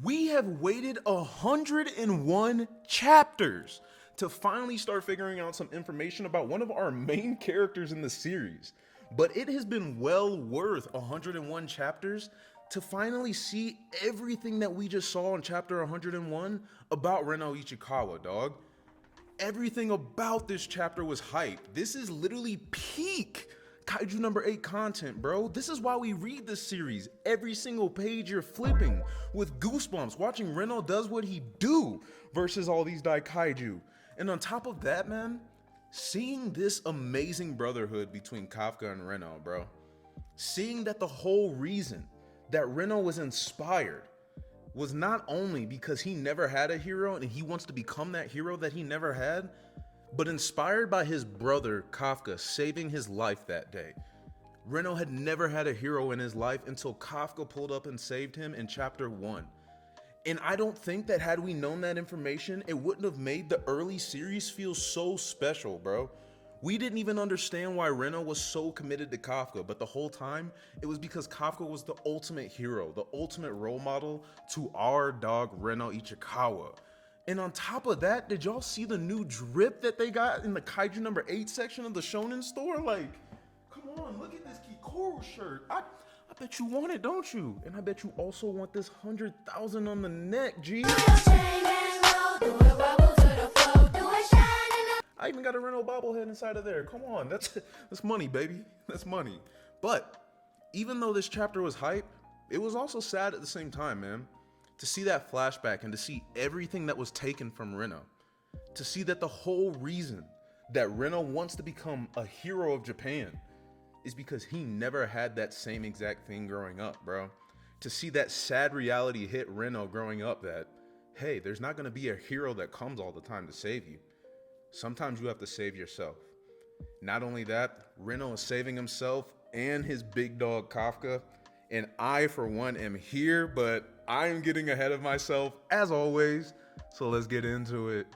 We have waited 101 chapters to finally start figuring out some information about one of our main characters in the series. But it has been well worth 101 chapters to finally see everything that we just saw in chapter 101 about Reno Ichikawa, dog. Everything about this chapter was hype. This is literally peak Kaiju number 8 content, bro. This is why we read this series. Every single page you're flipping with goosebumps watching Reno does what he do versus all these Daikaiju. And on top of that, man, seeing this amazing brotherhood between Kafka and Reno, bro. Seeing that the whole reason that Reno was inspired was not only because he never had a hero and he wants to become that hero that he never had, but inspired by his brother Kafka saving his life that day. Reno had never had a hero in his life until Kafka pulled up and saved him in chapter 1. And I don't think that had we known that information, it wouldn't have made the early series feel so special, bro. We didn't even understand why Reno was so committed to Kafka, but the whole time, it was because Kafka was the ultimate hero, the ultimate role model to our dog Reno Ichikawa. And on top of that, did y'all see the new drip that they got in the Kaiju number 8 section of the shonen store? Like, come on, look at this Kikoru shirt. I bet you want it, don't you? And I bet you also want this 100,000 on the neck, G. I even got a Reno bobblehead inside of there. Come on, that's money, baby. That's money. But even though this chapter was hype, it was also sad at the same time, man. To see that flashback and to see everything that was taken from Reno. To see that the whole reason that Reno wants to become a hero of Japan is because he never had that same exact thing growing up, bro. To see that sad reality hit Reno growing up that, hey, there's not gonna be a hero that comes all the time to save you. Sometimes you have to save yourself. Not only that, Reno is saving himself and his big dog Kafka. And I, for one, am here, but I am getting ahead of myself, as always. So let's get into it.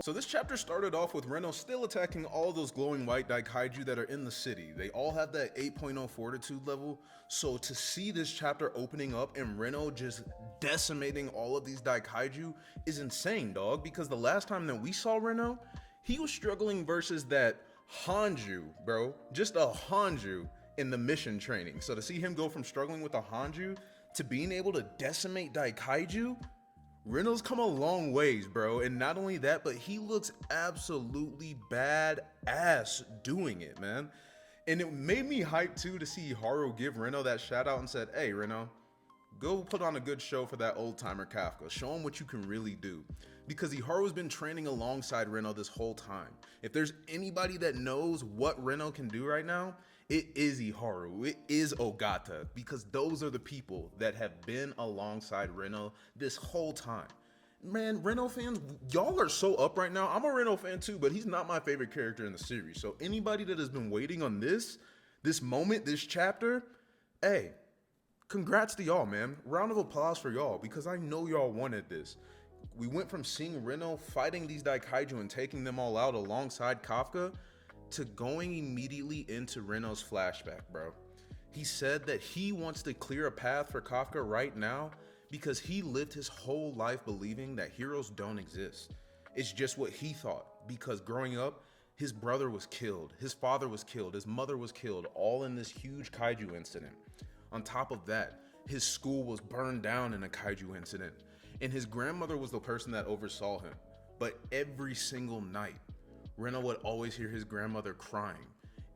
So this chapter started off with Reno still attacking all those glowing white Daikaiju that are in the city. They all have that 8.0 fortitude level. So to see this chapter opening up and Reno just decimating all of these Daikaiju is insane, dog. Because the last time that we saw Reno, he was struggling versus that honju, bro. Just a honju in the mission training. So to see him go from struggling with a honju to being able to decimate Daikaiju, Reno's come a long ways, bro. And not only that, but he looks absolutely badass doing it, man. And it made me hype too to see Iharu give Reno that shout out and said, hey, Reno, go put on a good show for that old timer Kafka. Show him what you can really do. Because Iharu's been training alongside Reno this whole time. If there's anybody that knows what Reno can do right now, it is Iharu, it is Ogata, because those are the people that have been alongside Reno this whole time. Man, Reno fans, y'all are so up right now. I'm a Reno fan too, but he's not my favorite character in the series. So anybody that has been waiting on this moment, this chapter, hey, congrats to y'all, man. Round of applause for y'all, because I know y'all wanted this. We went from seeing Reno fighting these Daikaiju and taking them all out alongside Kafka to going immediately into Reno's flashback, bro. He said that he wants to clear a path for Kafka right now because he lived his whole life believing that heroes don't exist. It's just what he thought, because growing up, his brother was killed, his father was killed, his mother was killed, all in this huge Kaiju incident. On top of that, his school was burned down in a Kaiju incident, and his grandmother was the person that oversaw him. But every single night, Reno would always hear his grandmother crying.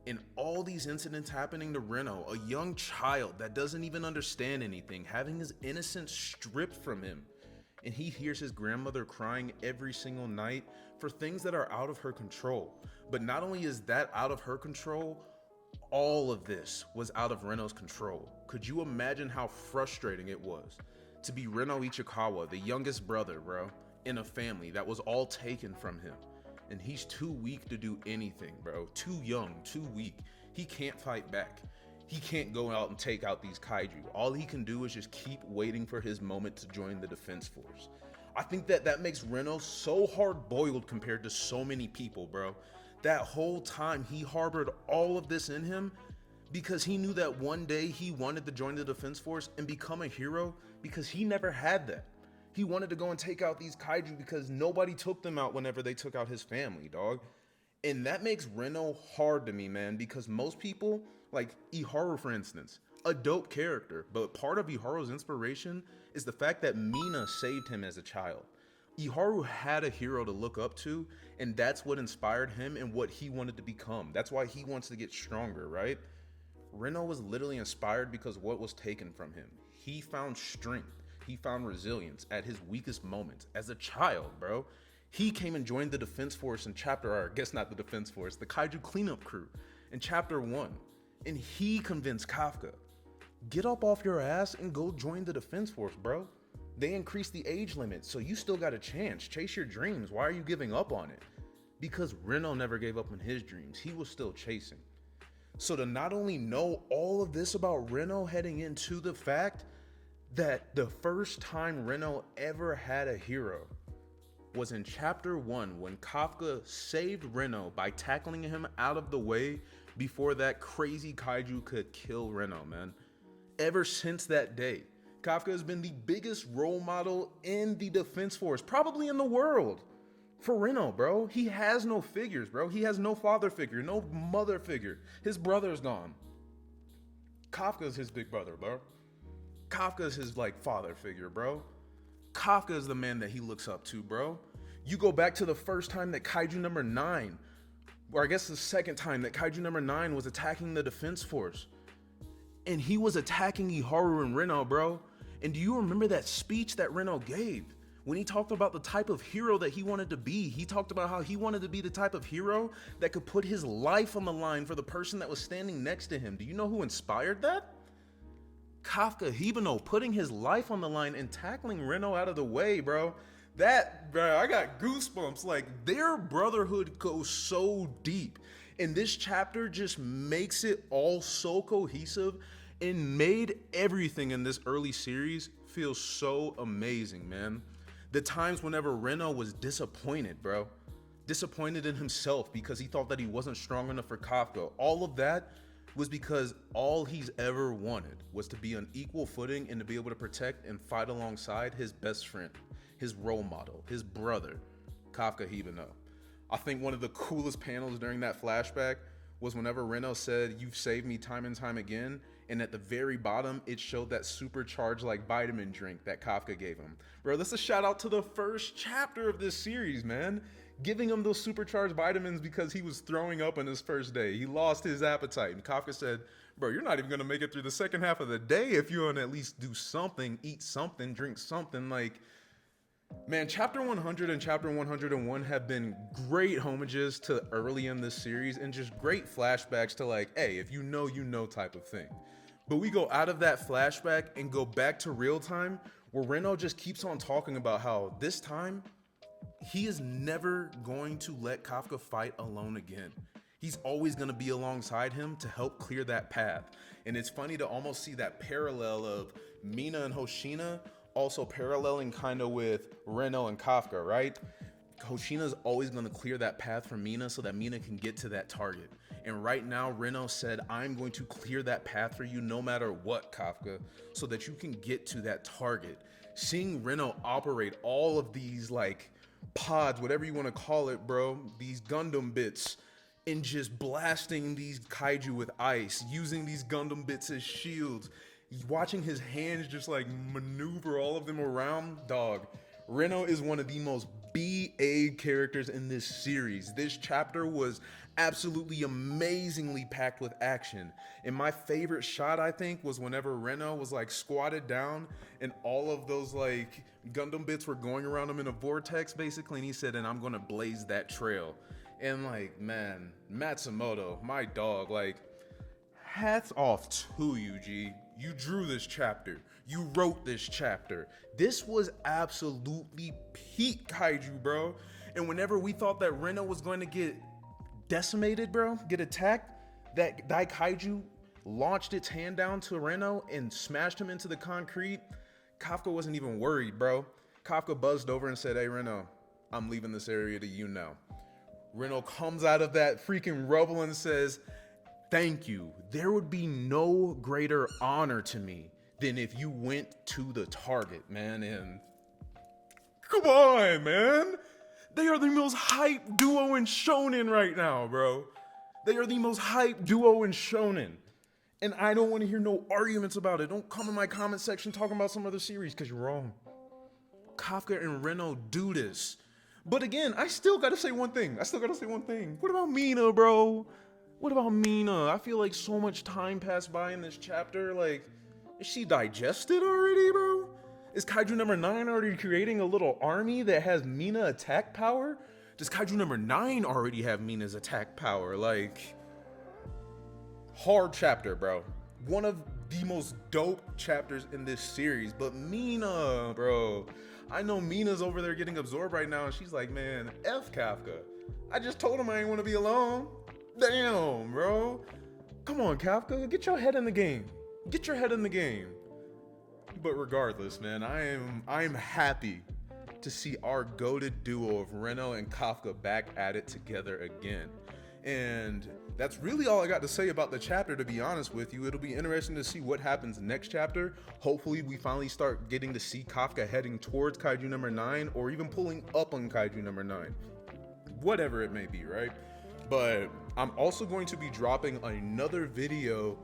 And all these incidents happening to Reno, a young child that doesn't even understand anything, having his innocence stripped from him. And he hears his grandmother crying every single night for things that are out of her control. But not only is that out of her control, all of this was out of Reno's control. Could you imagine how frustrating it was to be Reno Ichikawa, the youngest brother, bro, in a family that was all taken from him? And he's too weak to do anything, bro. Too young, too weak. He can't fight back. He can't go out and take out these Kaiju. All he can do is just keep waiting for his moment to join the defense force. I think that makes Reno so hard-boiled compared to so many people, bro. That whole time he harbored all of this in him because he knew that one day he wanted to join the defense force and become a hero because he never had that. He wanted to go and take out these kaiju because nobody took them out whenever they took out his family, dog. And that makes Reno hard to me, man, because most people, like Iharu, for instance, a dope character, but part of Iharu's inspiration is the fact that Mina saved him as a child. Iharu had a hero to look up to, and that's what inspired him and what he wanted to become. That's why he wants to get stronger, right? Reno was literally inspired because what was taken from him. He found strength. He found resilience at his weakest moments as a child, bro. He came and joined the defense force in I guess not the defense force, the Kaiju cleanup crew in chapter 1. And he convinced Kafka, get up off your ass and go join the defense force, bro. They increased the age limit, so you still got a chance. Chase your dreams. Why are you giving up on it? Because Reno never gave up on his dreams. He was still chasing. So to not only know all of this about Reno heading into the fact that the first time Reno ever had a hero was in chapter 1 when Kafka saved Reno by tackling him out of the way before that crazy kaiju could kill Reno, man. Ever since that day, Kafka has been the biggest role model in the defense force, probably in the world, for Reno, bro. He has no figures, bro. He has no father figure, no mother figure. His brother's gone. Kafka's his big brother, bro. Kafka's his father figure, bro. Kafka is the man that he looks up to, bro. You go back to the first time that Kaiju number 9, or I guess the second time that Kaiju number 9 was attacking the defense force. And he was attacking Iharu and Reno, bro. And do you remember that speech that Reno gave? When he talked about the type of hero that he wanted to be, he talked about how he wanted to be the type of hero that could put his life on the line for the person that was standing next to him. Do you know who inspired that? Kafka Hibino, putting his life on the line and tackling Reno out of the way, bro. That, bro, I got goosebumps. Like, their brotherhood goes so deep. And this chapter just makes it all so cohesive and made everything in this early series feel so amazing, man. The times whenever Reno was disappointed, bro. Disappointed in himself because he thought that he wasn't strong enough for Kafka. All of that was because all he's ever wanted was to be on equal footing and to be able to protect and fight alongside his best friend, his role model, his brother, Kafka Hibino. I think one of the coolest panels during that flashback was whenever Reno said, "You've saved me time and time again," and at the very bottom, it showed that supercharged vitamin drink that Kafka gave him. Bro, that's a shout out to the first chapter of this series, man. Giving him those supercharged vitamins because he was throwing up on his first day. He lost his appetite. And Kafka said, bro, you're not even going to make it through the second half of the day if you don't at least do something, eat something, drink something. Man, chapter 100 and chapter 101 have been great homages to early in this series and just great flashbacks to hey, if you know type of thing. But we go out of that flashback and go back to real time where Reno just keeps on talking about how this time he is never going to let Kafka fight alone again. He's always going to be alongside him to help clear that path. And it's funny to almost see that parallel of Mina and Hoshina also paralleling kind of with Reno and Kafka, right? Hoshina's always going to clear that path for Mina so that Mina can get to that target. And right now, Reno said, I'm going to clear that path for you no matter what, Kafka, so that you can get to that target. Seeing Reno operate all of these pods, whatever you want to call it, bro, these Gundam bits, and just blasting these kaiju with ice, using these Gundam bits as shields, watching his hands just maneuver all of them around, dog. Reno is one of the most BA characters in this series. This chapter was absolutely amazingly packed with action. And my favorite shot, I think, was whenever Reno was squatted down and all of those Gundam bits were going around him in a vortex basically. And he said, and I'm gonna blaze that trail. And man, Matsumoto, my dog, hats off to you, G. You drew this chapter. You wrote this chapter. This was absolutely peak kaiju, bro. And whenever we thought that Reno was going to get decimated, bro, get attacked, that Daikaiju launched its hand down to Reno and smashed him into the concrete, Kafka wasn't even worried, bro. Kafka buzzed over and said, hey, Reno, I'm leaving this area to you now. Reno comes out of that freaking rubble and says, "Thank you. There would be no greater honor to me than if you went to the target, man." And come on, man. They are the most hype duo in shonen right now, bro. They are the most hype duo in shonen. And I don't want to hear no arguments about it. Don't come in my comment section talking about some other series, because you're wrong. Kafka and Reno do this. But again, I still gotta say one thing. What about Mina, bro? What about Mina? I feel like so much time passed by in this chapter. Like, is she digested already, bro? Is Kaiju number 9 already creating a little army that has Mina attack power? Does Kaiju number 9 already have Mina's attack power? Like, hard chapter, bro. One of the most dope chapters in this series. But Mina, bro. I know Mina's over there getting absorbed right now, and she's like, man, F Kafka. I just told him I ain't want to be alone. Damn, bro. Come on, Kafka. Get your head in the game. Get your head in the game. But regardless, man, I am happy to see our goated duo of Reno and Kafka back at it together again. And that's really all I got to say about the chapter, to be honest with you. It'll be interesting to see what happens next chapter. Hopefully we finally start getting to see Kafka heading towards Kaiju number 9, or even pulling up on Kaiju number 9. Whatever it may be, right? But I'm also going to be dropping another video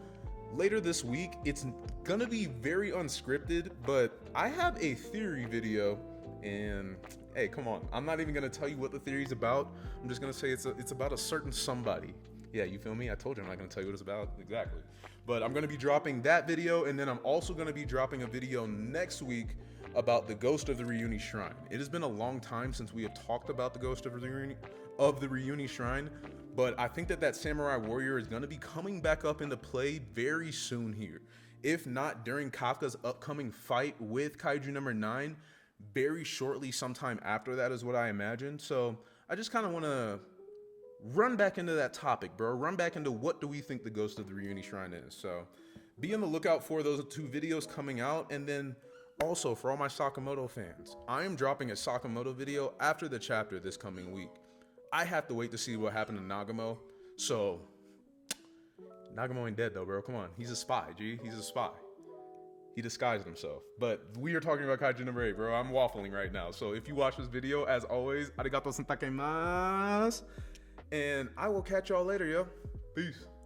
later this week. It's gonna be very unscripted, but I have a theory video, and hey, come on, I'm not even gonna tell you what the theory's about. I'm just gonna say it's about a certain somebody. Yeah, you feel me? I told you I'm not gonna tell you what it's about exactly. But I'm gonna be dropping that video, and then I'm also gonna be dropping a video next week about the Ghost of the Reuni Shrine. It has been a long time since we have talked about the Ghost of the Reuni Shrine, but I think that Samurai Warrior is gonna be coming back up into play very soon here. If not during Kafka's upcoming fight with Kaiju number 9, very shortly sometime after that is what I imagine. So I just kind of want to run back into that topic, bro. Run back into what do we think the Ghost of the Reuni Shrine is. So be on the lookout for those 2 videos coming out. And then also for all my Sakamoto fans, I am dropping a Sakamoto video after the chapter this coming week. I have to wait to see what happened to Nagamo. So Nagamo ain't dead though, bro. Come on. He's a spy, G. He's a spy. He disguised himself. But we are talking about Kaiju number 8, bro. I'm waffling right now. So if you watch this video, as always, arigato sentakemasu. And I will catch y'all later, yo. Peace.